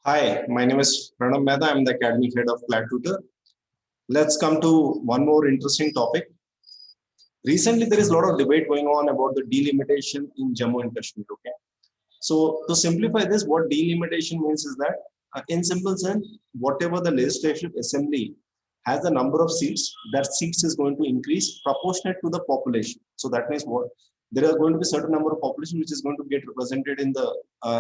Hi, my name is Pranav Mehta. I'm the academic head of Cloud Tutor. Let's come to one more interesting topic. Recently, there is a lot of debate going on about the delimitation in Jammu and Kashmir. Okay, so to simplify this, what delimitation means is that, in simple sense, whatever the legislative assembly has the number of seats, that seats is going to increase proportionate to the population. So that means what? There are going to be certain number of population which is going to get represented in the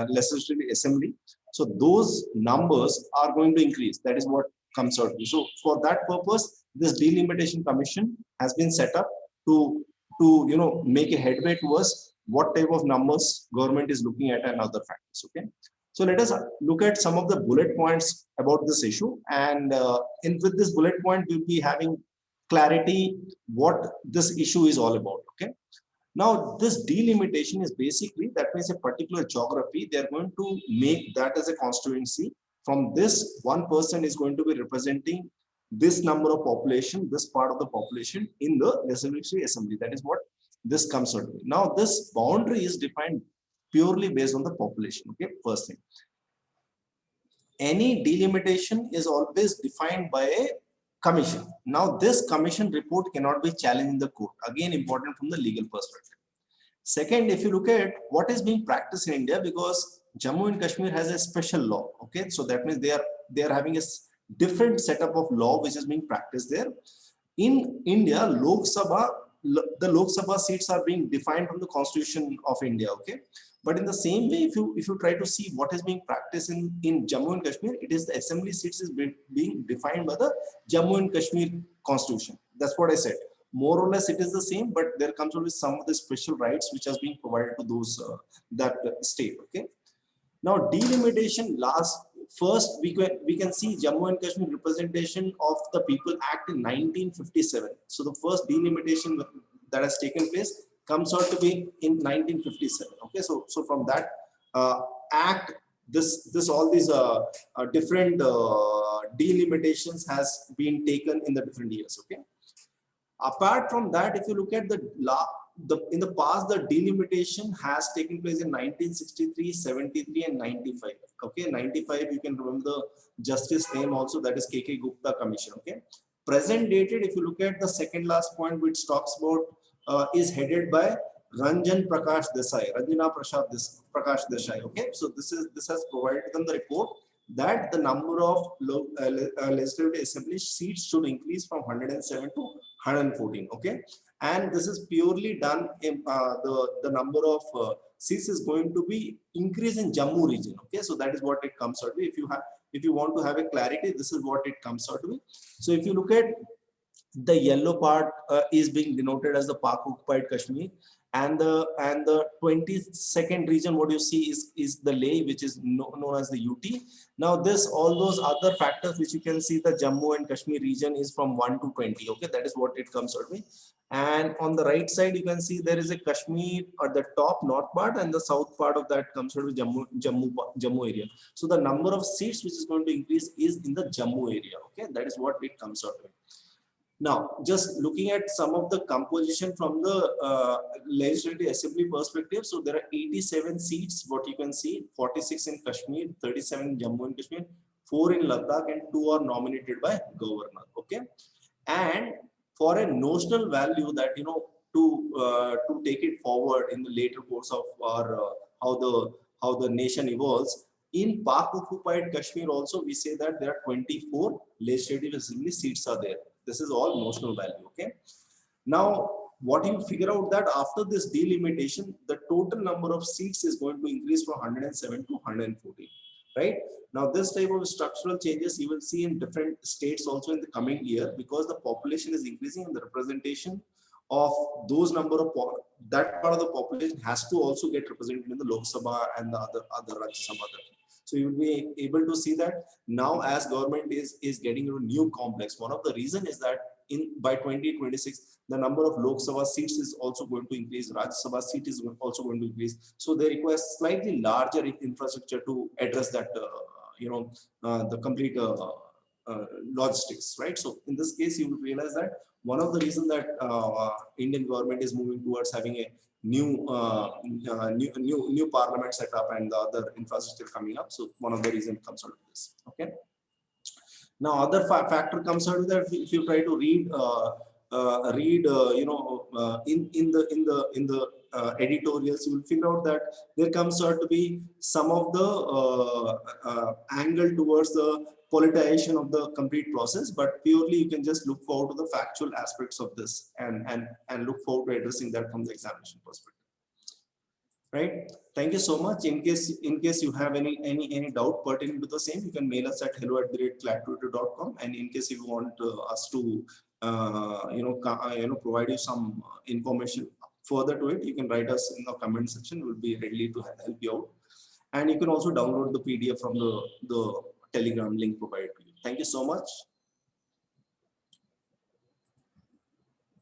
legislative assembly. So those numbers are going to increase. That is what comes out. So for that purpose, this delimitation commission has been set up to make a headway towards what type of numbers government is looking at and other factors. Okay, so let us look at some of the bullet points about this issue, and with this bullet point we'll be having clarity what this issue is all about. Okay, now this delimitation is basically, that means a particular geography they are going to make that as a constituency. From this, one person is going to be representing this number of population, this part of the population in the legislative assembly. That is what this comes out with. Now this boundary is defined purely based on the population. Okay, first thing, any delimitation is always defined by a commission. Now this commission report cannot be challenged in the court. Again, important from the legal perspective. Second, if you look at what is being practiced in India, because Jammu and Kashmir has a special law. Okay, so that means they are having a different setup of law which is being practiced there. In India, the Lok Sabha seats are being defined from the Constitution of India. Okay, but in the same way, if you try to see what is being practiced in Jammu and Kashmir, it is the assembly seats is being defined by the Jammu and Kashmir Constitution. That's what I said. More or less, it is the same, but there comes with some of the special rights which has been provided to those that state. Okay. Now delimitation last first we can see Jammu and Kashmir Representation of the People Act in 1957. So the first delimitation that has taken place comes out to be in 1957. Okay, so from that act, this all these different delimitations has been taken in the different years. Okay, apart from that, if you look at in the past, the delimitation has taken place in 1963, 73, and 95. Okay, 95, you can remember the justice name also, that is KK Gupta Commission. Okay, present dated, if you look at the second last point which talks about, is headed by Ranjan Prakash Desai, Prakash Desai. Okay, so this has provided them the report that the number of legislative assembly seats should increase from 107 to 114. Okay, and this is purely done in the number of seats is going to be increased in Jammu region. Okay, so that is what it comes out with. If you want to have a clarity, this is what it comes out with. So if you look at the yellow part is being denoted as the Pak occupied Kashmir, and the 22nd region what you see is the Leh, which is known as the UT. Now this, all those other factors which you can see, the Jammu and Kashmir region is from 1 to 20. Okay, that is what it comes out with. And on the right side you can see there is a Kashmir at the top north part, and the south part of that comes out with Jammu area. So the number of seats which is going to increase is in the Jammu area. Okay, that is what it comes out with. Now, just looking at some of the composition from the legislative assembly perspective, so there are 87 seats, what you can see, 46 in Kashmir, 37 in Jammu and Kashmir, 4 in Ladakh, and 2 are nominated by governor. Okay, and for a notional value that to take it forward in the later course of our how the nation evolves. In Pak occupied Kashmir also, we say that there are 24 legislative assembly seats are there. This is all notional value. Okay, now what you figure out that after this delimitation, the total number of seats is going to increase from 107 to 114. Right now, this type of structural changes you will see in different states also in the coming year, because the population is increasing and the representation of those number of that part of the population has to also get represented in the Lok Sabha and the other Rajya Sabha. So you will be able to see that now as government is getting a new complex. One of the reason is that by 2026 the number of Lok Sabha seats is also going to increase, Rajya Sabha seat is also going to increase. So they require slightly larger infrastructure to address that the complete logistics, right? So in this case you will realize that one of the reasons that Indian government is moving towards having a new parliament set up and the other infrastructure coming up. So one of the reasons comes out of this. Okay. Now other factor comes out of that. If you try to read in the editorials, you will figure out that there comes out to be some of the angle towards the politicization of the complete process, but purely you can just look forward to the factual aspects of this and look forward to addressing that from the examination perspective. Right. Thank you so much. In case you have any doubt pertaining to the same, you can mail us at hello@cladtutor.com. And in case you want us to provide you some information further to it, you can write us in the comment section. We'll be ready to help you out. And you can also download the PDF from the Telegram link provided to you. Thank you so much.